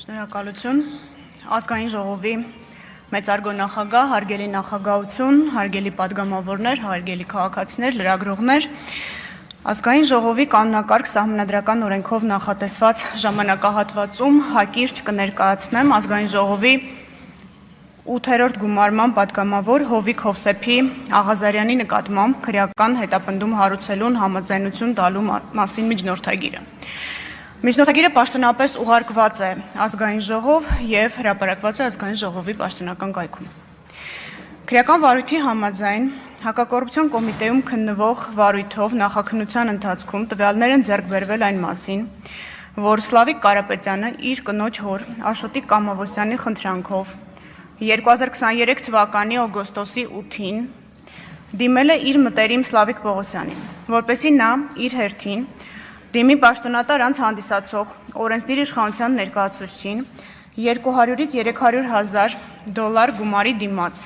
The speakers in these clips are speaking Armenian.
Շնորհակալություն, ազգային ժողովի մեծարգո նախագահ, հարգելի նախագահություն, հարգելի պատգամավորներ, հարգելի քաղաքացիներ, լրագրողներ, ազգային ժողովի կանոնակարգ սահմանադրական օրենքով նախատեսված ժամանակահատվածում հակիրճ կներկայացնեմ ազգային ժողովի 8-րդ գումարման պատգամավոր Հովիկ Հովսեփի Աղազարյանի նկատմամբ քրեական հետապնդում հարուցելուն համաձայնություն տալու մասին միջնորդագիրը։ Միջնորդագիրը պաշտոնապես ուղարկված է ազգային ժողով եւ հրապարակված է ազգային ժողովի պաշտոնական կայքում։ Քրեական վարույթի համաձայն հակակոռուպցիոն կոմիտեում քննվող վարույթով նախաքննության ընթացքում տվյալներ են ձեռք բերվել այն մասին, որ Սլավիկ Կարապետյանը իր կնոջ հոր Աշոտիկ Կամավոսյանի խնդրանքով 2023 թվականի օգոստոսի 8-ին դիմել է իր մտերիմ Սլավիկ Պողոսյանին, որպեսզի նա իր հերթին դիմի պաշտոնատար անձ հանդիսացող օրենսդիր իշխանության ներկայացուցչին 200-ից 300,000 դոլար գումարի դիմաց,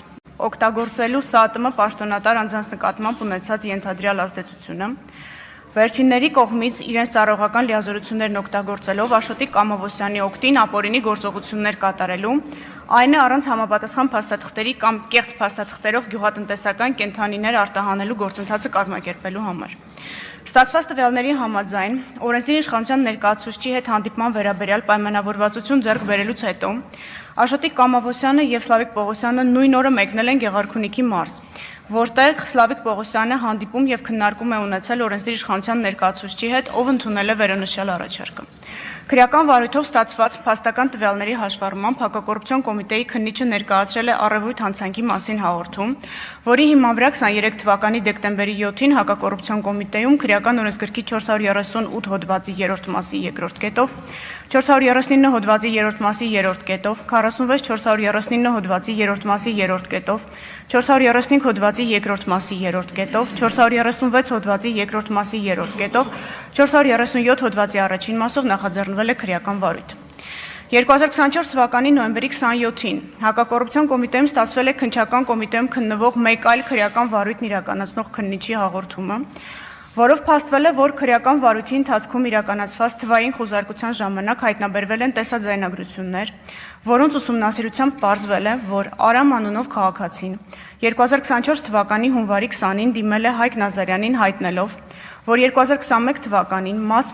օգտագործելու ՍԱՏՄ պաշտոնատար անձանց նկատմամբ ունեցած ենթադրյալ ազդեցությունը, վերջինների կողմից իրենց ծառայողական լիազորություններն օգտագործելով Աշոտիկ Կամավոսյանի օգտին ապօրինի գործողություններ կատարելու, այն է առանց համապատասխան փաստաթղթերի կամ կեղծ փաստաթղթերով գյուղատնտեսական կենդանիներ արտահանելու գործընթացը կազմակերպելու համար։ Ստացված տվյալների համաձայն օրենսդիր իշխանության ներկայացուցչի հետ հանդիպման վերաբերյալ պայմանավորվածություն ձեռք բերելուց հետո Աշոտիկ Կամավոսյանը եւ Սլավիկ Պողոսյանը նույն օրը մեկնել են Գեղարքունիքի մարզ, որտեղ Սլավիկ Պողոսյանը հանդիպում եւ քննարկում է ունեցել օրենսդիր իշխանության ներկայացուցչի հետ, ով ընդունել է վերոնշյալ առաջարկը։ Քրեական վարույթով ստացված փաստական տվյալների հաշվառմամբ հակակոռուպցիոն կոմիտեի քննիչը ներկայացրել է առևույթ հանցանքի մասին հաղորդում, որի հիման վրա 23 թվականի դեկտեմբերի 7-ին հակակոռուպցիոն կոմիտեում քրեական օրենսգրքի 438 հոդվածի 3-րդ մասի 2-րդ կետով, 439 հոդվածի 3-րդ մասի 3-րդ կետով, 46 439 հոդվածի 3-րդ մասի 3-րդ կետով, 435 հոդվածի 2-րդ մասի 3-րդ կետով, 436 հոդվածի 2-րդ մասի 3-րդ կետով, 437 հոդվածի առաջին մասով նախաձեռնվել է քրեական վարույթ։ 2024 թվականի նոյեմբերի 27-ին հակակոռուպցիոն կոմիտեում ստացվել է քննչական կոմիտեում քննվող մեկ այլ քրեական վարույթն իրականացնող քննիչի հաղորդումը, որով փաստվել է, որ քրեական վարույթի ընթացքում իրականացված թվային խոզարկության ժամանակ հայտնաբերվել են տեսաձայնագրություններ, որոնց ուսումնասիրությամբ պարզվել է, որ Արամ անունով քաղաքացին 2024 թվականի հունվարի 20-ին դիմել է Հայկ Նազարյանին հայտնելով, որ 2021 թվականին մաս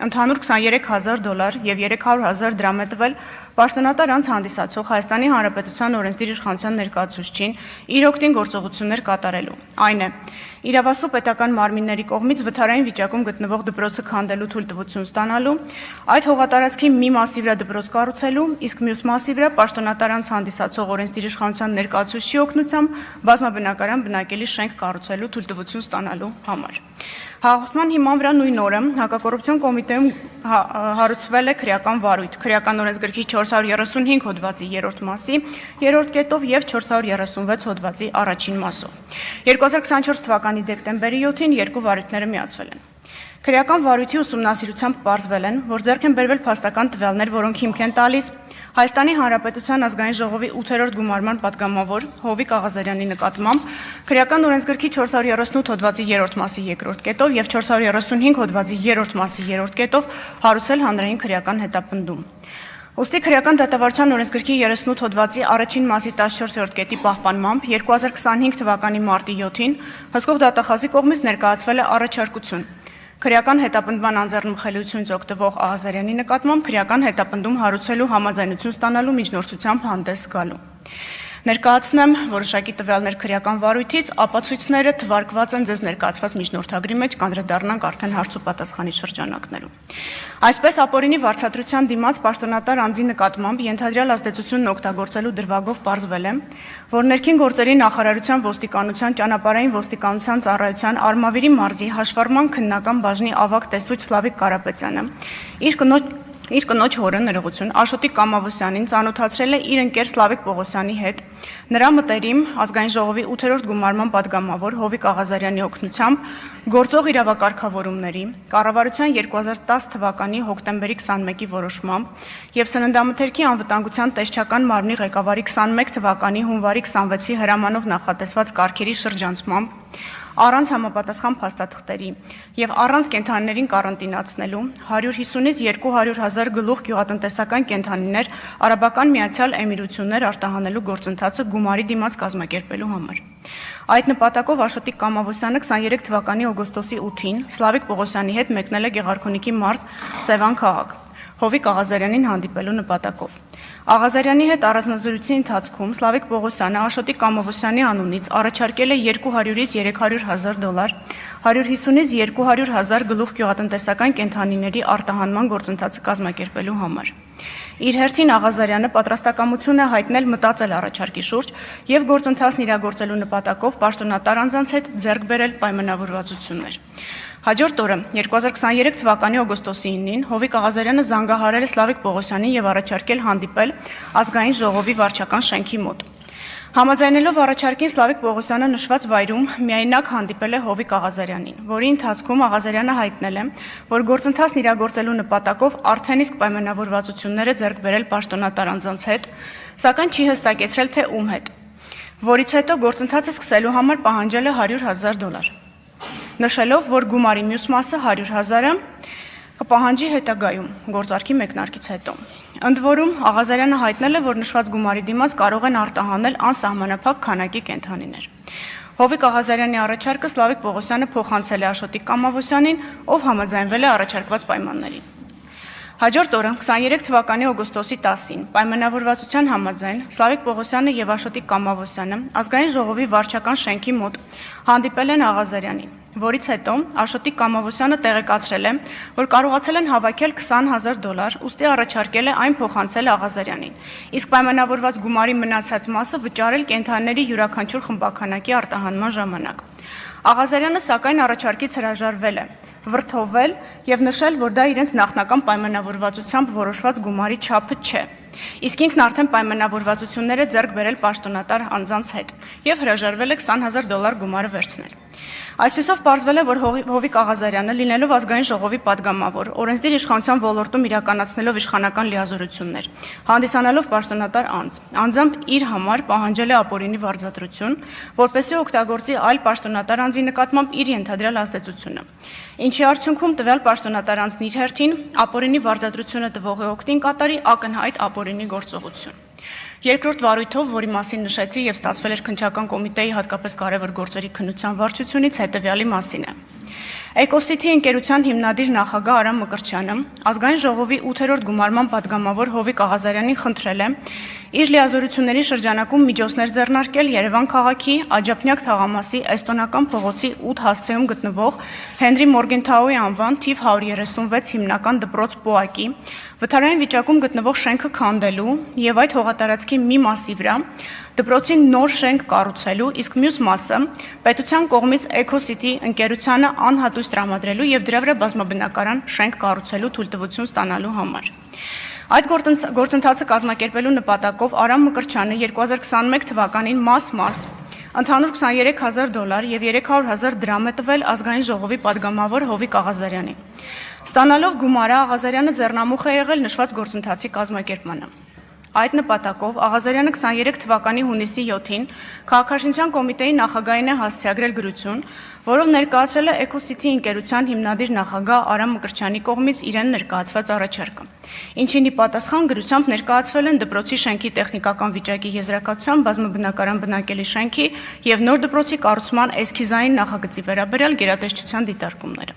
ընդհանուր 23,000 դոլար եւ 300,000 դրամ է տվել պաշտոնատար անձ հանդիսացող Հայաստանի Հանրապետության օրենսդիր իշխանության ներկայացուցչին իր օգտին գործողություններ կատարելու։ Այն է, իրավասու պետական մարմինների կողմից վթարային վիճակում գտնվող դպրոցը քանդելու թույլտվություն ստանալու, այդ հողատարածքի մի մասի վրա դպրոց կառուցելու, իսկ մյուս մասի վրա պաշտոնատար անձ հանդիսացող օրենսդիր իշխանության ներկայացուցչի օգնությամբ բազմաբնակարան բնակելի շենք կառուցելու թույլտվություն ստանալու համար։ Հաղորդման հիման վրա նույն օրը հակակոռուպցիոն կոմիտեում հարուցվել է քրեական վարույթ, քրեական օրենսգրքի 435 հոդվածի 3-րդ մասի 3-րդ կետով եւ 436 հոդվածի առաջին մասով։ 2024 թվականի դեկտեմբերի 7-ին երկու վարույթները միացվել են։ Քրեական վարույթի ուսումնասիրությամբ պարզվել են, որ ձեռք են բերվել փաստական տվյալներ, որոնք հիմք են տալիս Հայաստանի Հանրապետության ազգային ժողովի 8-րդ գումարման պատգամավոր Հովիկ Աղազարյանի նկատմամբ քրեական օրենսգրքի 438 հոդվածի 3-րդ մասի 2-րդ կետով եւ 435 հոդվածի 3-րդ մասի 3-րդ կետով հարուցել հանրային քրեական հետապնդում։ Ոստի քրեական դատավարության օրենսգրքի 38 հոդվածի առաջին մասի 14-րդ կետի պահպանմամբ 2025 թվականի մարտի 7-ին հսկող դատախազի կողմից ներկայացվել է առաջարկություն քրեական հետապնդման անձեռնմխելիությունից օգտվող Աղազարյանի նկատմամբ քրեական հետապնդում հարուցելու համաձայնություն ստանալու միջնորդությամբ հանդես գալու։ Ներկայացնեմ որոշակի տվյալներ քրեական վարույթից, ապացույցները թվարկված են ձեզ ներկայացված միջնորդագրի մեջ, կանդրադառնանք արդեն հարց ու պատասխանի շրջանակներում։ Այսպես ապօրինի վարձատրության դիմաց պաշտոնատար անձի նկատմամբ ենթադրյալ ազդեցությունն օգտագործելու դրվագով պարզվել է, որ ներքին գործերի նախարարության ոստիկանության ճանապարհային ոստիկանության ծառայության Արմավիրի մարզի հաշվառման քննական բաժնի ավագ տեսուչ Սլավիկ Կարապետյանը իր կնոջ հորը ներողություն Աշոտիկ Կամավոսյանին ծանոթացրել է իր ընկեր Սլավիկ Պողոսյանի հետ, նրա մտերիմ ազգային ժողովի 8-րդ գումարման պատգամավոր Հովիկ Աղազարյանի օգնությամբ գործող իրավակարգավորումների, կառավարության 2010 թվականի հոկտեմբերի 21-ի որոշմամբ եւ սննդամթերքի անվտանգության տեսչական մարմնի ղեկավարի 21 թվականի հունվարի 26-ի հրամանով նախատեսված կարգերի շրջանցմամբ առանց համապատասխան փաստաթղթերի եւ առանց կենդանիներին կարանտինացնելու 150-ից 200,000 գլուխ գյուղատնտեսական կենդանիներ Արաբական Միացյալ Էմիրություններ արտահանելու գործընթացը գումարի դիմաց կազմակերպելու համար։ Այդ նպատակով Աշոտիկ Կամավոսյանը 23 թվականի օգոստոսի 8-ին Սլավիկ Պողոսյանի հետ մեկնել է Գեղարքունիքի մարզ Սևան քաղաք, Հովիկ Աղազարյանին հանդիպելու նպատակով։ Աղազարյանի հետ առանձնազրույցի ընթացքում Սլավիկ Պողոսյանը Աշոտիկ Կամավոսյանի անունից առաջարկել է $200-ից $300,000, 150-ից 200,000 գլուխ գյուղատնտեսական կենդանիների արտահանման գործընթացը կազմակերպելու համար։ Իր հերթին Աղազարյանը պատրաստակամություն է հայտնել մտածել առաջարկի շուրջ եւ գործընթացն իրագործելու նպատակով պաշտոնատար անձանց հետ ձեռք բերել պայմանավորվածություններ։ Հաջորդ օրը 2023 թվականի օգոստոսի 9-ին Հովիկ Աղազարյանը զանգահարել է Սլավիկ Պողոսյանին եւ առաջարկել հանդիպել ազգային ժողովի վարչական շենքի մոտ։ Համաձայնելով առաջարկին Սլավիկ Պողոսյանը նշված վայրում միայնակ հանդիպել է Հովիկ Աղազարյանին, որի ընթացքում Աղազարյանը հայտնել է, որ գործընթացն իրագործելու նպատակով արդեն իսկ պայմանավորվածություններ է ձեռք բերել պաշտոնատար անձանց հետ, սակայն չի հստակեցրել թե ում հետ, որից հետո գործընթացը սկսելու համար պահանջել է $100,000, նշելով, որ գումարի մյուս մասը 100,000-ը կպահանջի հետագայում գործարքի մեկնարկից հետո։ Ընդ որում Աղազարյանը հայտնել է, որ նշված գումարի դիմաց կարող են արտահանել անսահմանափակ քանակի կենդանիներ։ Հովիկ Աղազարյանի առաջարկը Սլավիկ Պողոսյանը փոխանցել է Աշոտիկ Կամավոսյանին, ով համաձայնվել է առաջարկված պայմաններին։ Հաջորդ օրը 23 թվականի օգոստոսի 10-ին պայմանավորվածության համաձայն Սլավիկ Պողոսյանը եւ Աշոտիկ Կամավոսյանը ազգային ժողովի վարչական շենքի մոտ հանդիպել են Աղազարյանին, որից հետո Աշոտիկ Կամավոսյանը տեղեկացրել է, որ կարողացել են հավաքել $20,000, ուստի առաջարկել է այն փոխանցել Աղազարյանին, իսկ պայմանավորված գումարի մնացած մասը վճարել կենդանիների յուրաքանչյուր խմբականակի արտահանման ժամանակ։ Աղազարյանը սակայն առաջարկից հրաժարվել է, վրդովել եւ նշել, որ դա իրենց նախնական պայմանավորվածությամբ որոշված գումարի չափը չէ, իսկ ինքն արդեն պայմանավորվածություններ է ձեռք բերել պաշտոնատար անձանց հետ եւ հրաժարվել է $20,000 գումարը վերցնել։ Այսպիսով պարզվել է, որ Հովիկ Աղազարյանը, լինելով ազգային ժողովի падգամավոր, օրենսդիր իշխանության ոլորտում իրականացնելով իշխանական լիազորություններ, հանդիսանալով պաշտոնատար անձ, անձամբ իր համար պահանջել է ապօրինի վարձատրություն, որպեսզի օգտագործի այլ պաշտոնատար անձի նկատմամբ իր ենթադրյալ ազդեցությունը, ինչի արդյունքում տվյալ պաշտոնատար անձն իր հերթին ապօրինի վարձատրությունը տվողի օգտին կատարի ակնհայտ ապօրինի գործողություն։ Երկրորդ վարույթով, որի մասին նշեցի եւ ստացվել էր քննչական կոմիտեի հատկապես կարևոր գործերի քննության վարչությունից, հետեւյալի մասին է։ Էկոսիթի ընկերության հիմնադիր նախագահ Արամ Մկրտչյանը ազգային ժողովի 8-րդ գումարման падգամավոր Հովիկ Աղազարյանին խնդրել է իր լիազորությունների շրջանակում միջոցներ ձեռնարկել Երևան քաղաքի Աջափնյակ թաղամասի Էստոնական փողոցի 8 հասցեում գտնվող Հենրի Մորգենթաուի անվան թիվ 136 հիմնական դպրոց ՊՕԱԿ-ի վթարային վիճակում գտնվող շենքը քանդելու եւ այդ հողատարածքի մի մասի վրա դպրոցին նոր շենք կառուցելու, իսկ մյուս մասը պետության կողմից Էկոսիթի ընկերությանը անհատույց տրամադրելու եւ դրա վրա բազմաբնակարան շենք կառուցելու թույլտվություն ստանալու համար։ Այդ գործընթացը կազմակերպելու նպատակով Արամ Մկրտչյանը 2021 թվականին մաս ընդհանուր $23,000 եւ $300,000 դրամ է տվել ազգային ժողովի падգամավոր Հովիկ Աղազարյանին։ Ստանալով գումարը Աղազարյանը ձեռնամուխ է եղել նշված գործընթացի կազմակերպմանը։ Այդ նպատակով Աղազարյանը 23 թվականի հունիսի 7-ին Քաղաքաշինության կոմիտեի նախագահին է հասցեագրել գրություն, որով ներկայացրել է Էկոսիթի ընկերության հիմնադիր նախագահ Արամ Մկրտչյանի կողմից իրեն ներկայացված առաջարկը, ինչին ի պատասխան գրությամբ ներկայացվել են դպրոցի շենքի տեխնիկական վիճակի եզրակացության բազմաբնակարան բնակելի շենքի եւ նոր դպրոցի կառուցման էսքիզային նախագծի վերաբերյալ գերատեսչության դիտարկումները։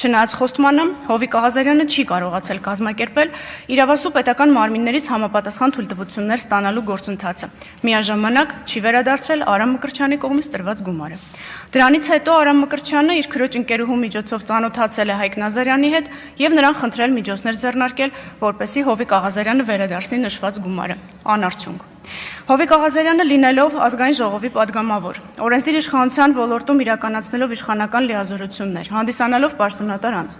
Չնայած խոստմանը, Հովիկ Աղազարյանը չի կարողացել կազմակերպել իրավասու պետական մարմիններից համապատասխան թույլտվություններ ստանալու գործընթացը, միաժամանակ չի վերադարձրել Արամ Մկրտչյանի կողմից տրված գումարը։ Դրանից հետո Արամ Մկրտչյանը իր քրոջ ընկերուհու միջոցով ծանոթացել է Հայկ Նազարյանի հետ եւ նրան խնդրել միջոցներ ձեռնարկել, որպեսզի Հովիկ Աղազարյանը վերադարձնի նշված գումարը։ Անարդյունք։ Հովիկ Աղազարյանը լինելով ազգային ժողովի падգամավոր, օրենսդիր իշխանության ոլորտում իրականացնելով իշխանական լիազորություններ, հանդիսանալով պաշտոնատար անձ,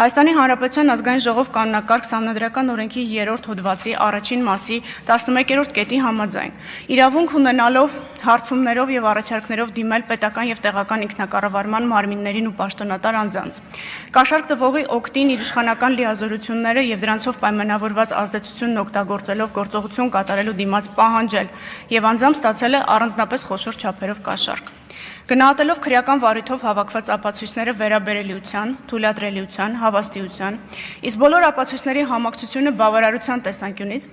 Հայաստանի Հանրապետության ազգային ժողով կանոնակարգ սահմանադրական օրենքի 3-րդ հոդվածի առաջին մասի 11-րդ կետի համաձայն, իրավունք ունենալով հարցումներով եւ առաջարկներով դիմել պետական եւ տեղական ինքնակառավարման մարմիններին ու պաշտոնատար անձանց, կաշառք տվողի օգտին իր իշխանական լիազորությունները եւ դրանցով պայմանավորված ազդեցությունն օգտագործելով գործողություն կատարելու դիմաց պահանջել եւ անձամբ ստացել է առանձնապես խոշոր չափերով կաշառք։ Գնահատելով քրեական վարույթով հավաքված ապացույցները վերաբերելիության, թույլատրելիության, հավաստիության, իսկ բոլոր ապացույցների համակցությունը բավարարության տեսանկյունից,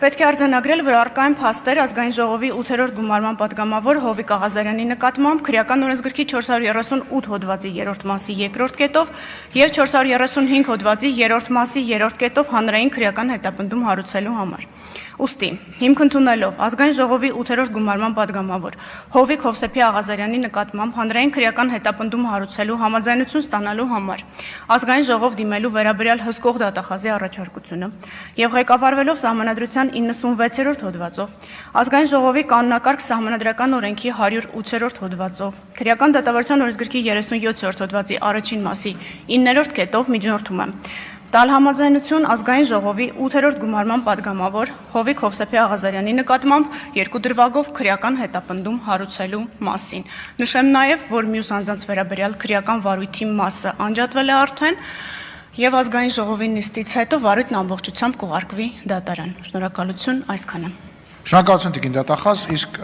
պետք է արձանագրել, որ առկա են փաստեր ազգային ժողովի 8-րդ գումարման պատգամավոր Հովիկ Աղազարյանի նկատմամբ քրեական օրենսգրքի 438 հոդվածի 3-րդ մասի 2-րդ կետով եւ 435 հոդվածի 3-րդ մասի 3-րդ կետով հանրային քրեական հետապնդում հարուցելու համար։ Ուստի, հիմք ընդունելով ազգային ժողովի 8-րդ գումարման պատգամավոր Հովիկ Հովսեփի Աղազարյանի նկատմամբ հանրային քրեական հետապնդում հարուցելու համաձայնություն ստանալու համար ազգային ժողով դիմելու վերաբերյալ հսկող դատախազի առաջարկությունը եւ ղեկավարվելով Սահմանադրության 96-րդ հոդվածով ազգային ժողովի կանոնակարգ Սահմանադրական օրենքի 108-րդ հոդվածով քրեական դատավարության օրենսգրքի 37-րդ հոդվածի առաջին մասի 9-րդ կետով միջնորդում եմ տալ համաձայնություն ազգային ժողովի 8-րդ գումարման պատգամավոր Հովիկ Հովսեփի Աղազարյանի նկատմամբ երկու դրվագով քրեական հետապնդում հարուցելու մասին։ Նշեմ նաև, որ մյուս անձանց վերաբերյալ քրեական վարույթի մասը անջատվել է արդեն եւ ազգային ժողովի նիստից հետո վարույթն ամբողջությամբ կուղարկվի դատարան։ Շնորհակալություն, այսքանը։ Շնորհակալություն Տիկին դատախազ, իսկ